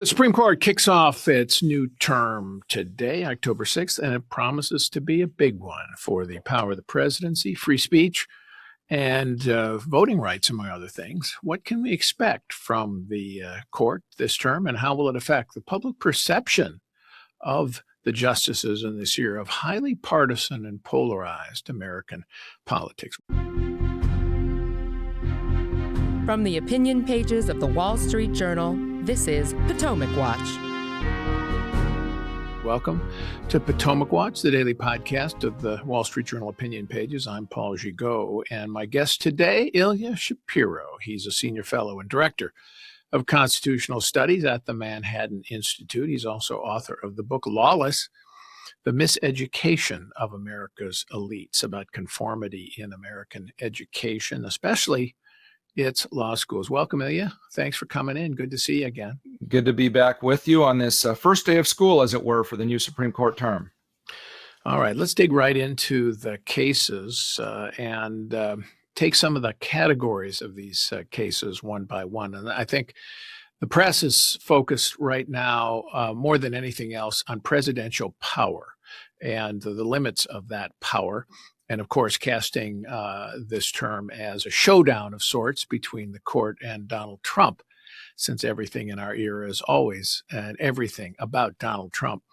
The Supreme Court kicks off its new term today, October 6th, and it promises to be a big one for the power of the presidency, free speech, and voting rights, among other things. What can we expect from the court this term, and how will it affect the public perception of the justices in this year of highly partisan and polarized American politics? From the opinion pages of the Wall Street Journal, this is Potomac Watch. Welcome to Potomac Watch, the daily podcast of the Wall Street Journal opinion pages. I'm Paul Gigot, and my guest today, Ilya Shapiro. He's a senior fellow and director of constitutional studies at the Manhattan Institute. He's also author of the book Lawless: The Miseducation of America's Elites, about conformity in American education, especially its law schools. Welcome, Ilya. Thanks for coming in. Good to see you again. Good to be back with you on this first day of school, as it were, for the new Supreme Court term. All right, let's dig right into the cases and take some of the categories of these cases one by one. And I think the press is focused right now, more than anything else, on presidential power and the limits of that power. And of course, casting this term as a showdown of sorts between the court and Donald Trump, since everything in our era is always and everything about Donald Trump.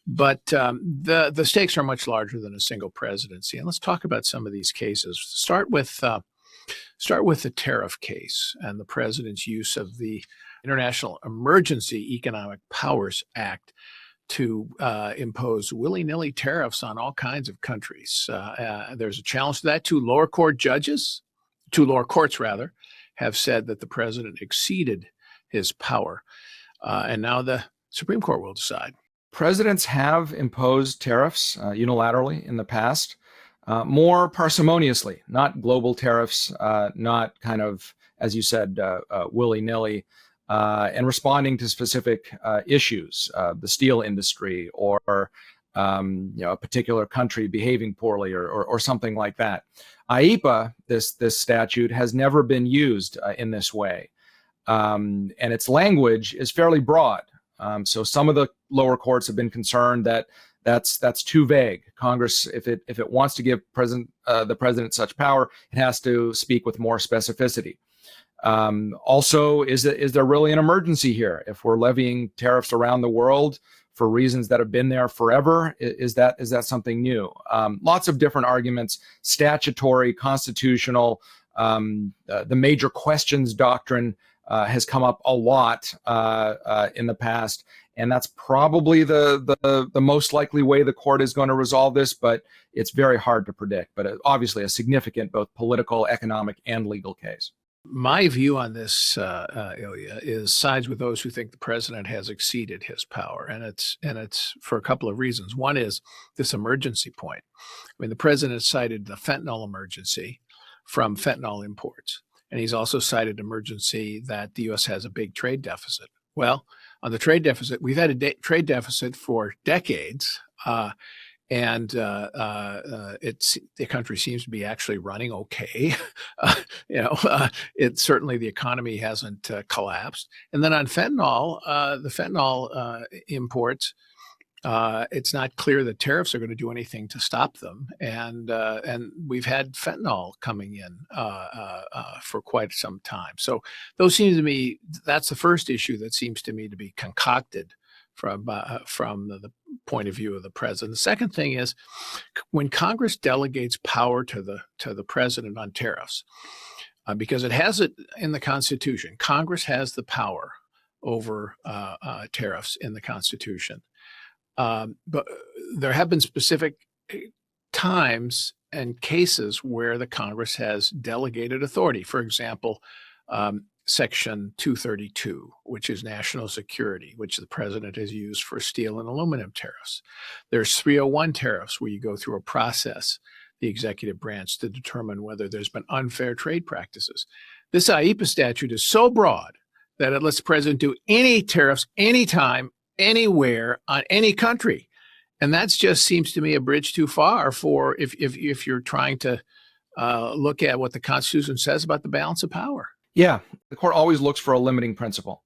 But the stakes are much larger than a single presidency. And let's talk about some of these cases. Start with the tariff case and the president's use of the International Emergency Economic Powers Act to impose willy-nilly tariffs on all kinds of countries. There's a challenge to that. Two lower courts, have said that the president exceeded his power. And now the Supreme Court will decide. Presidents have imposed tariffs unilaterally in the past, more parsimoniously, not global tariffs, not kind of, as you said, willy-nilly. And responding to specific issues, the steel industry or a particular country behaving poorly or something like that. IEPA, this statute, has never been used in this way, and its language is fairly broad. So some of the lower courts have been concerned that that's too vague. Congress, if it wants to give the president such power, it has to speak with more specificity. Also, is there really an emergency here? If we're levying tariffs around the world for reasons that have been there forever, is that something new? Lots of different arguments: statutory, constitutional. The major questions doctrine has come up a lot in the past, and that's probably the most likely way the court is going to resolve this. But it's very hard to predict. But obviously, a significant both political, economic, and legal case. My view on this, Ilya, is sides with those who think the president has exceeded his power, and it's for a couple of reasons. One is this emergency point. I mean, the president cited the fentanyl emergency from fentanyl imports, and he's also cited emergency that the U.S. has a big trade deficit. Well, on the trade deficit, we've had a trade deficit for decades. And the country seems to be actually running okay. Certainly the economy hasn't collapsed. And then on fentanyl, the fentanyl imports, it's not clear that tariffs are going to do anything to stop them. And we've had fentanyl coming in for quite some time. So those seem to me, that's the first issue that seems to me to be concocted from the point of view of the president. The second thing is when Congress delegates power to the president on tariffs, because it has it in the Constitution. Congress has the power over tariffs in the Constitution. But there have been specific times and cases where the Congress has delegated authority. For example, Section 232, which is national security, which the president has used for steel and aluminum tariffs. There's 301 tariffs, where you go through a process, the executive branch, to determine whether there's been unfair trade practices. This IEPA statute is so broad that it lets the president do any tariffs, anytime, anywhere, on any country. And that just seems to me a bridge too far for if you're trying to look at what the Constitution says about the balance of power. Yeah, the court always looks for a limiting principle.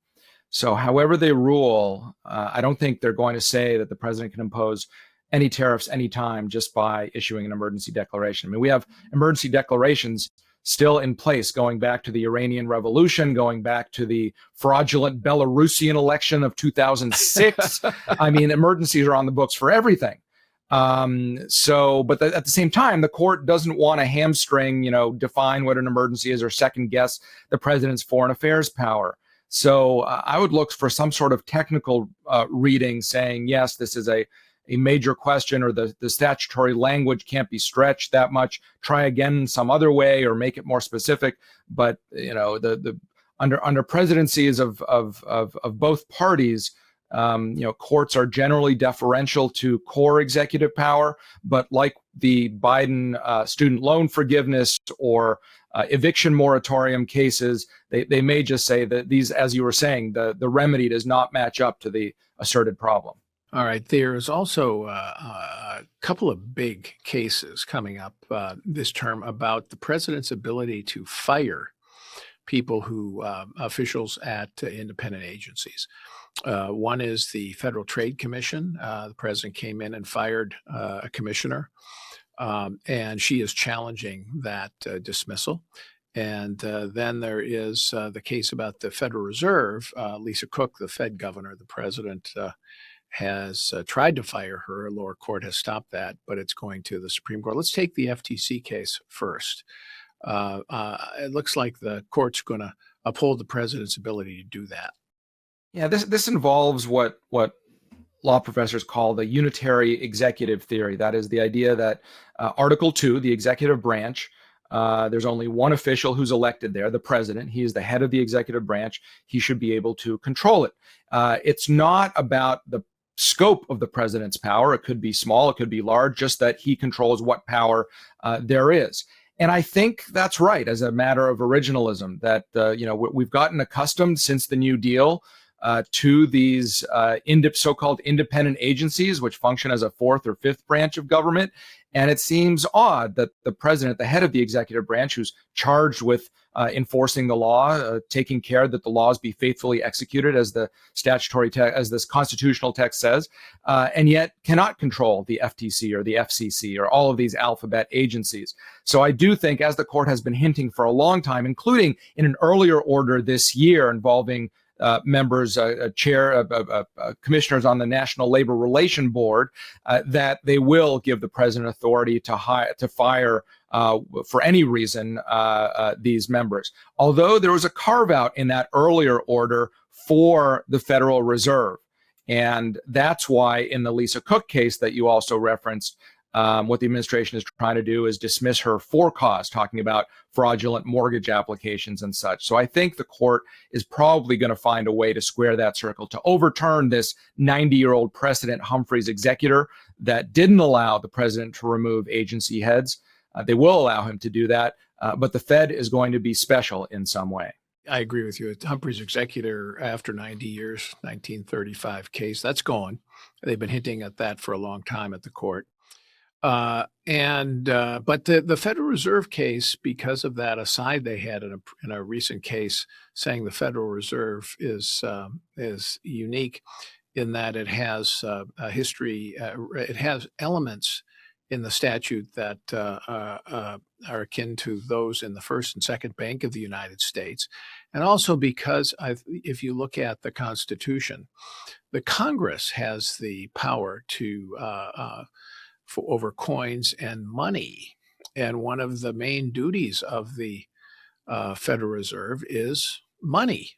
So however they rule, I don't think they're going to say that the president can impose any tariffs anytime just by issuing an emergency declaration. I mean, we have emergency declarations still in place going back to the Iranian Revolution, going back to the fraudulent Belarusian election of 2006. I mean, emergencies are on the books for everything. But at the same time, the court doesn't want to hamstring, define what an emergency is or second guess the president's foreign affairs power. So I would look for some sort of technical reading saying, yes, this is a major question, or the statutory language can't be stretched that much. Try again some other way or make it more specific. But the under presidencies of both parties, courts are generally deferential to core executive power. But like the Biden student loan forgiveness or eviction moratorium cases, they may just say that these, as you were saying, the remedy does not match up to the asserted problem. All right. There's also a couple of big cases coming up this term about the president's ability to fire people officials at independent agencies. One is the Federal Trade Commission. The president came in and fired a commissioner, and she is challenging that dismissal. And then there is the case about the Federal Reserve. Lisa Cook, the Fed governor, the president has tried to fire her. A lower court has stopped that, but it's going to the Supreme Court. Let's take the FTC case first. It looks like the court's going to uphold the president's ability to do that. Yeah, this involves what law professors call the unitary executive theory. That is the idea that Article 2, the executive branch, there's only one official who's elected there, the president. He is the head of the executive branch. He should be able to control it. It's not about the scope of the president's power. It could be small, it could be large, just that he controls what power there is. And I think that's right as a matter of originalism, that we've gotten accustomed since the New Deal to these so-called independent agencies, which function as a fourth or fifth branch of government. And it seems odd that the president, the head of the executive branch, who's charged with enforcing the law, taking care that the laws be faithfully executed as the statutory as this constitutional text says, and yet cannot control the FTC or the FCC or all of these alphabet agencies. So I do think, as the court has been hinting for a long time, including in an earlier order this year involving members, commissioners on the National Labor Relations Board, that they will give the president authority to fire for any reason these members. Although there was a carve out in that earlier order for the Federal Reserve. And that's why in the Lisa Cook case that you also referenced, what the administration is trying to do is dismiss her for cause, talking about fraudulent mortgage applications and such. So I think the court is probably going to find a way to square that circle, to overturn this 90-year-old precedent, Humphrey's executor, that didn't allow the president to remove agency heads. They will allow him to do that, but the Fed is going to be special in some way. I agree with you. Humphrey's executor, after 90 years, 1935 case, that's gone. They've been hinting at that for a long time at the court. But the Federal Reserve case, because of that aside they had in a recent case saying the Federal Reserve is unique in that it has a history, it has elements in the statute that are akin to those in the First and Second Bank of the United States. And also because if you look at the Constitution, the Congress has the power to over coins and money. And one of the main duties of the Federal Reserve is money,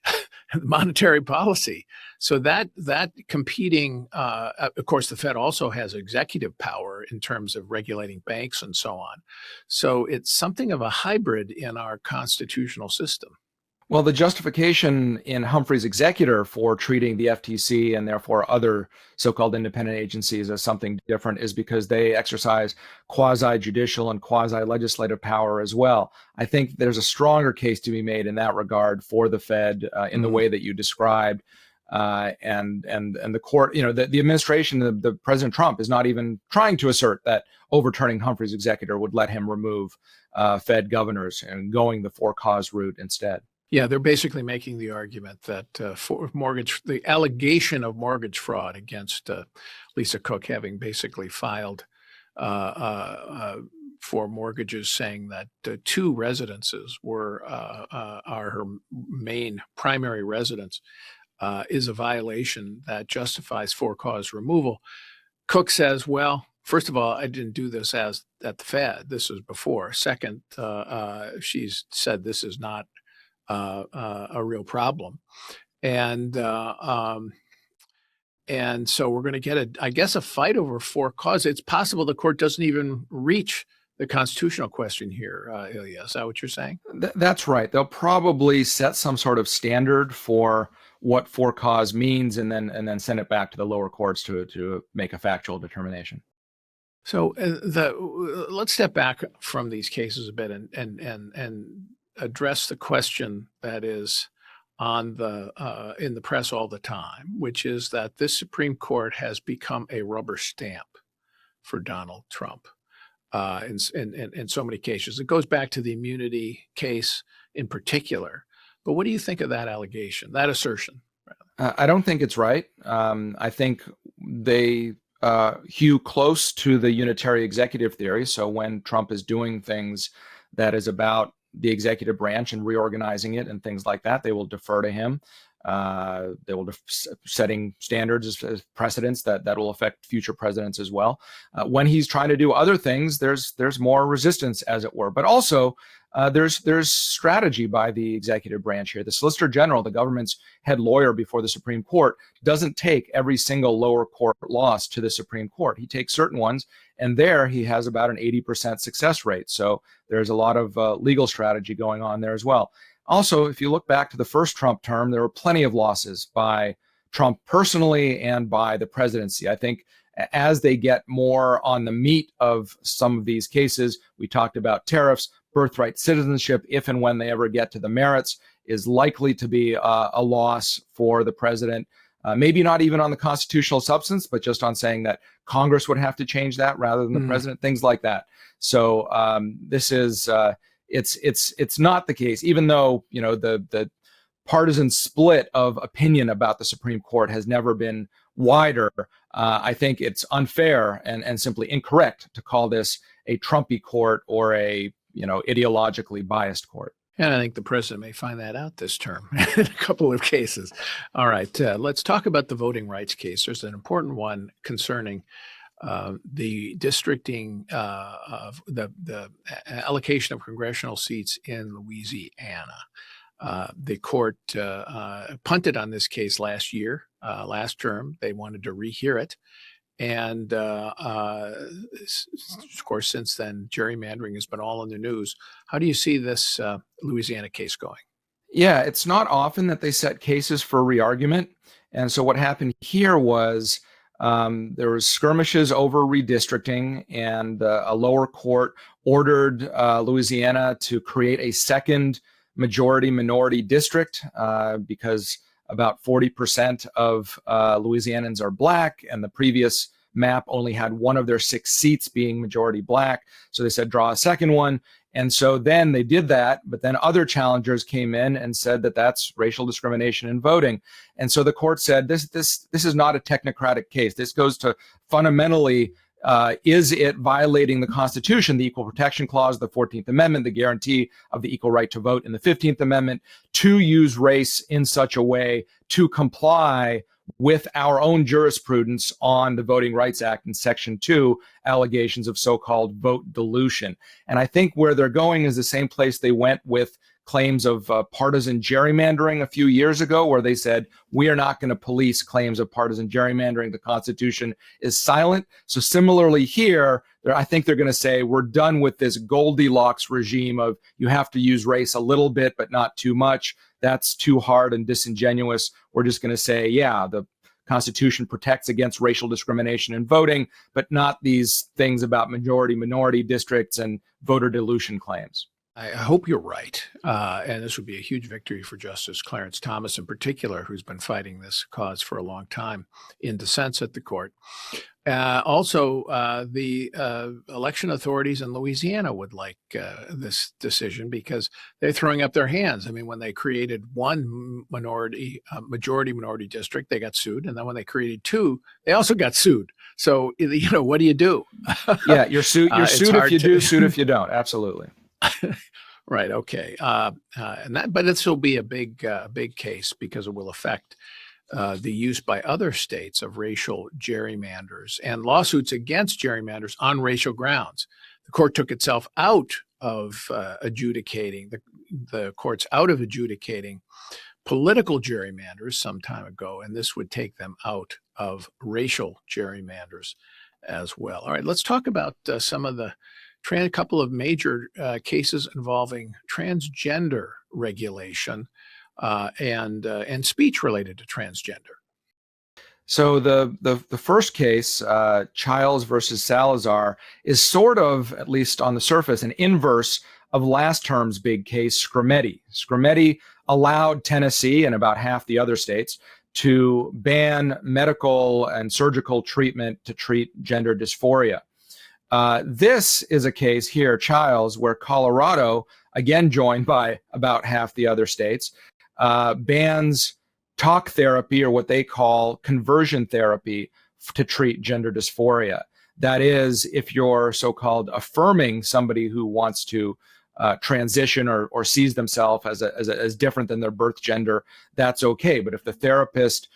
monetary policy. So that competing, of course, the Fed also has executive power in terms of regulating banks and so on. So it's something of a hybrid in our constitutional system. Well, the justification in Humphrey's executor for treating the FTC and therefore other so-called independent agencies as something different is because they exercise quasi-judicial and quasi-legislative power as well. I think there's a stronger case to be made in that regard for the Fed in the way that you described. And the court, the administration, the President Trump is not even trying to assert that overturning Humphrey's executor would let him remove Fed governors and going the for-cause route instead. Yeah, they're basically making the argument that the allegation of mortgage fraud against Lisa Cook, having basically filed uh, for mortgages, saying that two residences are her main primary residence, is a violation that justifies for-cause removal. Cook says, well, first of all, I didn't do this as at the Fed. This was before. Second, she's said this is not a real problem, and so we're going to get I guess, a fight over for-cause. It's possible the court doesn't even reach the constitutional question here. Ilya, is that what you're saying? That's right. They'll probably set some sort of standard for what for-cause means, and then send it back to the lower courts to make a factual determination. So let's step back from these cases a bit and address the question that is on in the press all the time, which is that this Supreme Court has become a rubber stamp for Donald Trump in so many cases. It goes back to the immunity case in particular. But what do you think of that allegation, that assertion? I don't think it's right. I think they hew close to the unitary executive theory. So when Trump is doing things that is about the executive branch and reorganizing it and things like that, they will defer to him. They will setting standards as precedents that will affect future presidents as well. When he's trying to do other things, there's more resistance, as it were. But also, there's strategy by the executive branch here. The Solicitor General, the government's head lawyer before the Supreme Court, doesn't take every single lower court loss to the Supreme Court. He takes certain ones, and there he has about an 80% success rate. So there's a lot of legal strategy going on there as well. Also, if you look back to the first Trump term, there were plenty of losses by Trump personally and by the presidency. I think as they get more on the meat of some of these cases, we talked about tariffs, birthright citizenship, if and when they ever get to the merits, is likely to be a loss for the president. Maybe not even on the constitutional substance, but just on saying that Congress would have to change that rather than the president, things like that. So this is it's not the case, even though the partisan split of opinion about the Supreme Court has never been wider. I think it's unfair and simply incorrect to call this a Trumpy court or a ideologically biased court. And I think the president may find that out this term in a couple of cases. All right, let's talk about the voting rights case. There's an important one concerning the districting of the allocation of congressional seats in Louisiana. The court punted on this case last last term. They wanted to rehear it. And of course, since then, gerrymandering has been all in the news. How do you see this Louisiana case going? Yeah, it's not often that they set cases for re-argument. And so what happened here was there was skirmishes over redistricting, and a lower court ordered Louisiana to create a second majority-minority district because about 40% of Louisianans are Black, and the previous map only had one of their 6 seats being majority Black. So they said, draw a second one. And so then they did that, but then other challengers came in and said that that's racial discrimination in voting. And so the court said, this is not a technocratic case. This goes to fundamentally, is it violating the Constitution, the Equal Protection Clause, the 14th Amendment, the guarantee of the equal right to vote in the 15th Amendment, to use race in such a way to comply with our own jurisprudence on the Voting Rights Act in Section 2, allegations of so-called vote dilution. And I think where they're going is the same place they went with claims of partisan gerrymandering a few years ago, where they said, we are not going to police claims of partisan gerrymandering. The Constitution is silent. So similarly here, I think they're going to say, we're done with this Goldilocks regime of you have to use race a little bit, but not too much. That's too hard and disingenuous. We're just going to say, yeah, the Constitution protects against racial discrimination in voting, but not these things about majority-minority districts and voter dilution claims. I hope you're right. And this would be a huge victory for Justice Clarence Thomas in particular, who's been fighting this cause for a long time in dissents at the court. Also, the election authorities in Louisiana would like this decision because they're throwing up their hands. I mean, when they created one majority minority district, they got sued. And then when they created two, they also got sued. So, what do you do? Yeah, you're sued if you do, sued if you don't. Absolutely. Right. Okay. But it will be a big case because it will affect the use by other states of racial gerrymanders and lawsuits against gerrymanders on racial grounds. The court took itself out of adjudicating the courts out of adjudicating political gerrymanders some time ago, and this would take them out of racial gerrymanders as well. All right, let's talk about some of the couple of major cases involving transgender regulation and speech related to transgender. So the first case, Childs versus Salazar, is sort of, at least on the surface, an inverse of last term's big case, Scrimeti. Scrimeti allowed Tennessee and about half the other states to ban medical and surgical treatment to treat gender dysphoria. This is a case here, Childs, where Colorado, again joined by about half the other states, bans talk therapy, or what they call conversion therapy, to treat gender dysphoria. That is, if you're so-called affirming somebody who wants to transition or sees themselves as different than their birth gender, that's okay. But if the therapist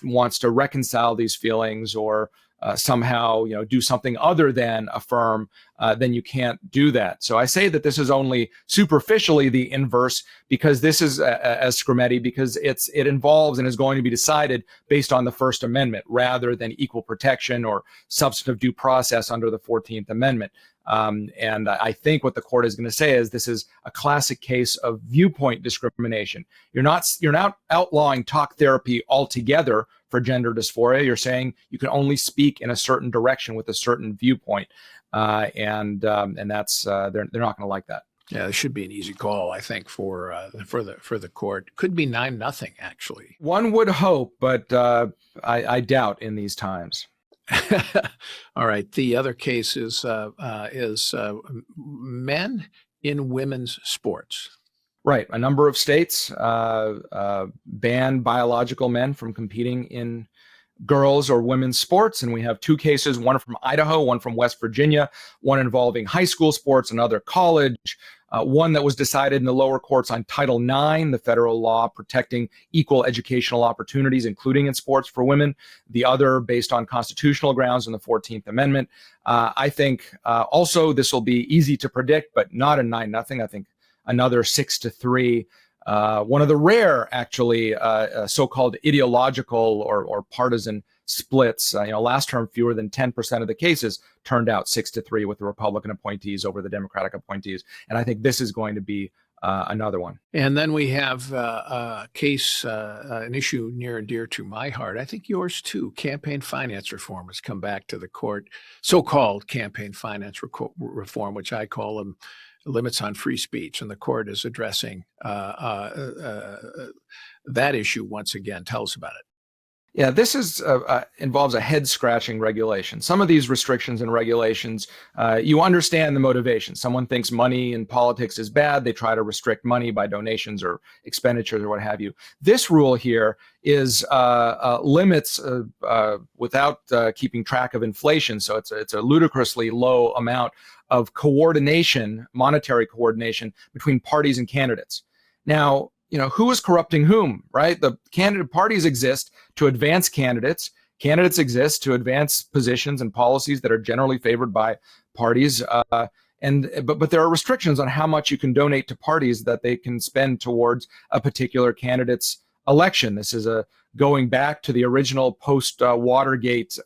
wants to reconcile these feelings or somehow do something other than affirm, then you can't do that. So I say that this is only superficially the inverse, because this is as Scrimeti, because it involves and is going to be decided based on the First Amendment rather than equal protection or substantive due process under the 14th Amendment. And I think what the court is going to say is this is a classic case of viewpoint discrimination. You're not outlawing talk therapy altogether for gender dysphoria. You're saying you can only speak in a certain direction with a certain viewpoint, and that's they're not going to like that. Yeah, it should be an easy call, I think, for the court. Could be 9-0 actually. One would hope, but I doubt in these times. All right. The other case is men in women's sports. Right. A number of states ban biological men from competing in girls' or women's sports. And we have two cases, one from Idaho, one from West Virginia, one involving high school sports, another college, one that was decided in the lower courts on Title IX, the federal law protecting equal educational opportunities, including in sports for women, the other based on constitutional grounds in the 14th Amendment. I think also this will be easy to predict, but not a 9-0. I think another 6-3. One of the rare, actually, so-called ideological or partisan splits. Last term, fewer than 10% of the cases turned out 6-3 with the Republican appointees over the Democratic appointees. And I think this is going to be another one. And then we have a case, an issue near and dear to my heart. I think yours too. Campaign finance reform has come back to the court. So-called campaign finance reform, which I call them limits on free speech, and the court is addressing that issue once again. Tell us about it. Yeah, this involves a head-scratching regulation. Some of these restrictions and regulations, you understand the motivation. Someone thinks money in politics is bad. They try to restrict money by donations or expenditures or what have you. This rule here is limits without keeping track of inflation. So it's a ludicrously low amount of coordination, monetary coordination between parties and candidates. Now, who is corrupting whom, right? The candidate parties exist to advance candidates. Candidates exist to advance positions and policies that are generally favored by parties. But there are restrictions on how much you can donate to parties that they can spend towards a particular candidate's election. This is going back to the original post-Watergate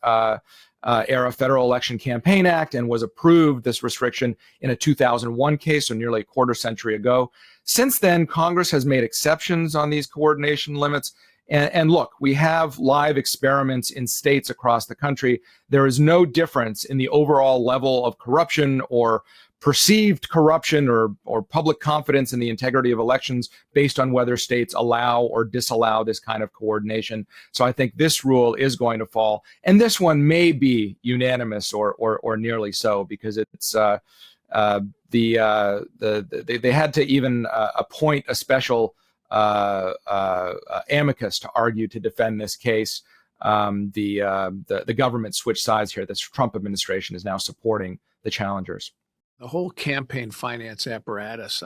era Federal Election Campaign Act, and was approved, this restriction, in a 2001 case, so nearly a quarter century ago. Since then, Congress has made exceptions on these coordination limits, And look, we have live experiments in states across the country. There is no difference in the overall level of corruption or perceived corruption or public confidence in the integrity of elections based on whether states allow or disallow this kind of coordination. So I think this rule is going to fall, and this one may be unanimous or nearly so, because it's they had to even appoint a special amicus to argue to defend this case. The government switched sides here. This Trump administration is now supporting the challengers. The whole campaign finance apparatus,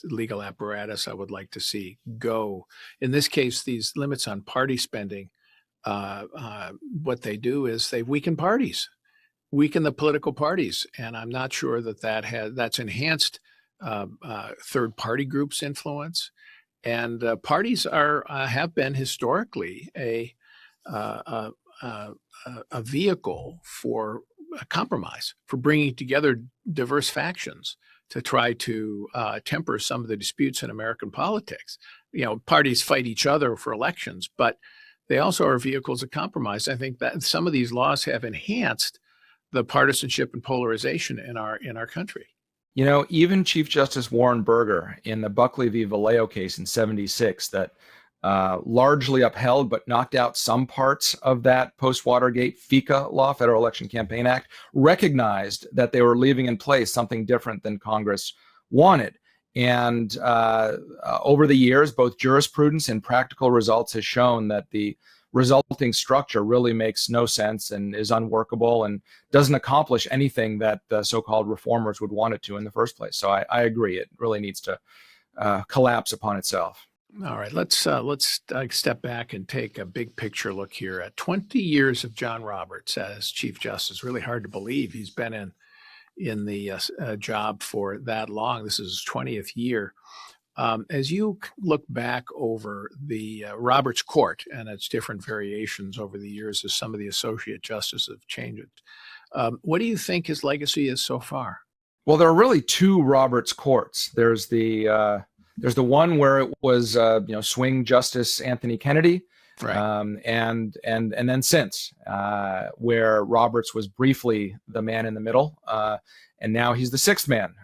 legal apparatus, I would like to see go. In this case, these limits on party spending, what they do is they weaken parties, weaken the political parties. And I'm not sure that's enhanced third party groups' influence. And parties have been historically a vehicle for a compromise, for bringing together diverse factions to try to temper some of the disputes in American politics. Parties fight each other for elections, but they also are vehicles of compromise. I think that some of these laws have enhanced the partisanship and polarization in our country. Even Chief Justice Warren Burger in the Buckley v. Vallejo case in '76 that largely upheld but knocked out some parts of that post-Watergate FECA law, Federal Election Campaign Act, recognized that they were leaving in place something different than Congress wanted. And over the years, both jurisprudence and practical results has shown that the resulting structure really makes no sense and is unworkable and doesn't accomplish anything that the so-called reformers would want it to in the first place. So I agree. It really needs to collapse upon itself. All right, let's step back and take a big picture look here at 20 years of John Roberts as Chief Justice. Really hard to believe he's been in the job for that long. This is his 20th year. As you look back over the Roberts Court and its different variations over the years as some of the associate justices have changed it, what do you think his legacy is so far? Well, there are really two Roberts Courts. There's the one where it was swing Justice Anthony Kennedy, right. And then since where Roberts was briefly the man in the middle, and now he's the sixth man,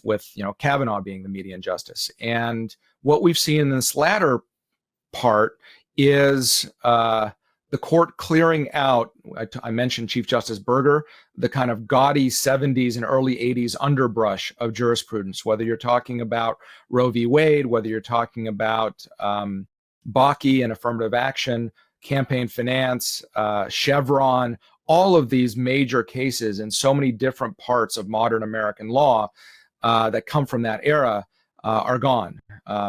with Kavanaugh being the median justice. And what we've seen in this latter part is the court clearing out. I mentioned Chief Justice Burger, the kind of gaudy 70s and early 80s underbrush of jurisprudence, whether you're talking about Roe v. Wade, whether you're talking about Bakke and affirmative action, campaign finance, Chevron, all of these major cases in so many different parts of modern American law that come from that era are gone.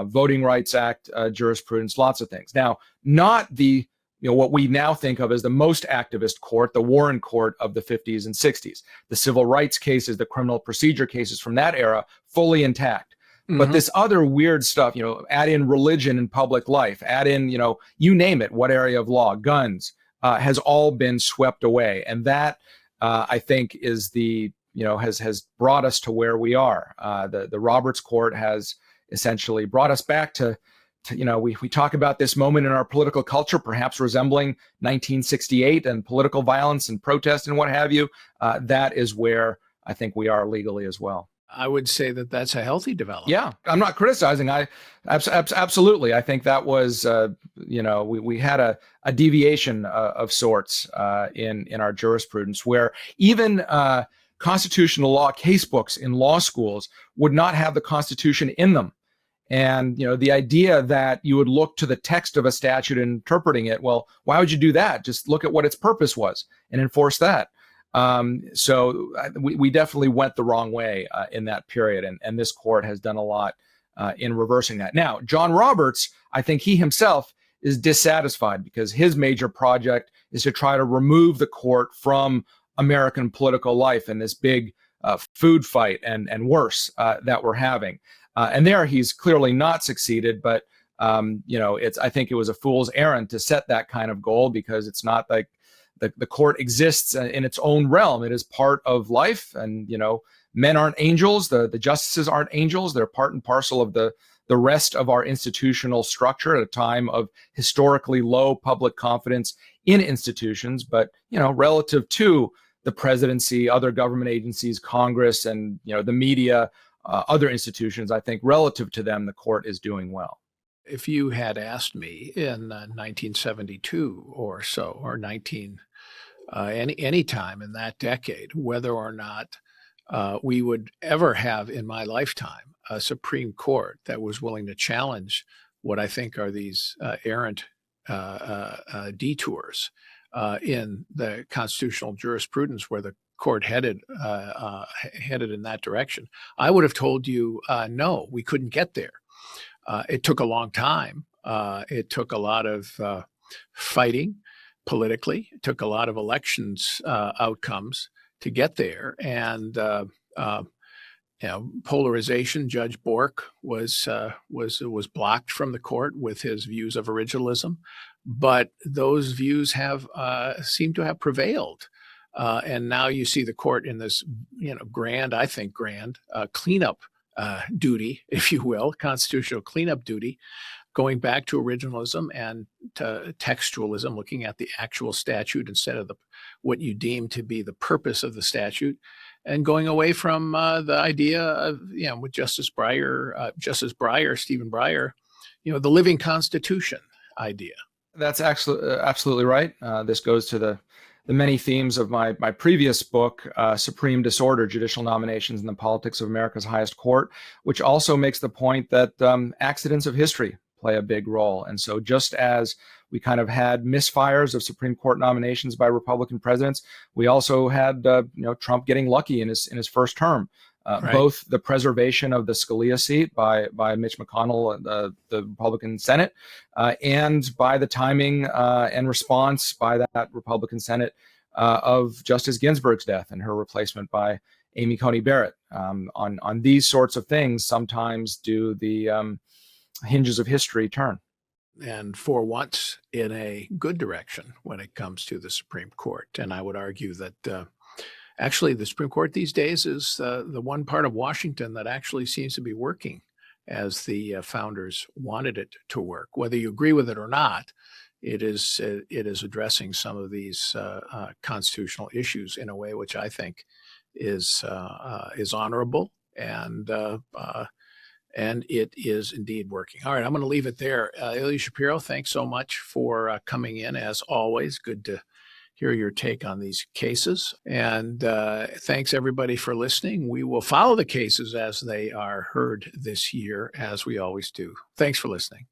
Voting Rights Act jurisprudence, lots of things. Now, not the what we now think of as the most activist court, the Warren Court of the 50s and 60s. The civil rights cases, the criminal procedure cases from that era, fully intact. Mm-hmm. But this other weird stuff, add in religion and public life, add in, you name it, what area of law, guns, has all been swept away. And that, I think, is has brought us to where we are. The Roberts Court has essentially brought us back to we talk about this moment in our political culture, perhaps resembling 1968 and political violence and protest and what have you. That is where I think we are legally as well. I would say that that's a healthy development. Yeah, I'm not criticizing. Absolutely. I think that was, we had a deviation of sorts in our jurisprudence where even constitutional law casebooks in law schools would not have the Constitution in them. And, the idea that you would look to the text of a statute and interpreting it, well, why would you do that? Just look at what its purpose was and enforce that. So we definitely went the wrong way in that period. And this court has done a lot in reversing that. Now, John Roberts, I think he himself is dissatisfied because his major project is to try to remove the court from American political life and this big food fight and worse that we're having. And there he's clearly not succeeded, but I think it was a fool's errand to set that kind of goal because it's not like the court exists in its own realm. It is part of life, and men aren't angels. The justices aren't angels. They're part and parcel of the the rest of our institutional structure at a time of historically low public confidence in institutions. But, relative to the presidency, other government agencies, Congress, and, the media, other institutions, I think relative to them, the court is doing well. If you had asked me in 1972 or so, or any time in that decade, whether or not we would ever have in my lifetime a Supreme Court that was willing to challenge what I think are these errant detours in the constitutional jurisprudence where the court headed in that direction, I would have told you, no, we couldn't get there. It took a long time. It took a lot of fighting politically. It took a lot of elections outcomes to get there. And polarization. Judge Bork was blocked from the court with his views of originalism, but those views have seem to have prevailed. And now you see the court in this, grand cleanup duty, if you will, constitutional cleanup duty, going back to originalism and to textualism, looking at the actual statute instead of what you deem to be the purpose of the statute, and going away from the idea of, with Stephen Breyer, the living constitution idea. That's absolutely right. This goes to the many themes of my previous book, Supreme Disorder, Judicial Nominations in the Politics of America's Highest Court, which also makes the point that accidents of history play a big role. And so just as we kind of had misfires of Supreme Court nominations by Republican presidents, we also had Trump getting lucky in his first term. Right. Both the preservation of the Scalia seat by Mitch McConnell, the Republican Senate, and by the timing and response by that Republican Senate of Justice Ginsburg's death and her replacement by Amy Coney Barrett. On these sorts of things, sometimes do the hinges of history turn. And for once, in a good direction when it comes to the Supreme Court. And I would argue that actually, the Supreme Court these days is the one part of Washington that actually seems to be working as the founders wanted it to work. Whether you agree with it or not, it is addressing some of these constitutional issues in a way which I think is honorable, and it is indeed working. All right, I'm going to leave it there. Ilya Shapiro, thanks so much for coming in. As always, good to hear your take on these cases. And thanks everybody for listening. We will follow the cases as they are heard this year, as we always do. Thanks for listening.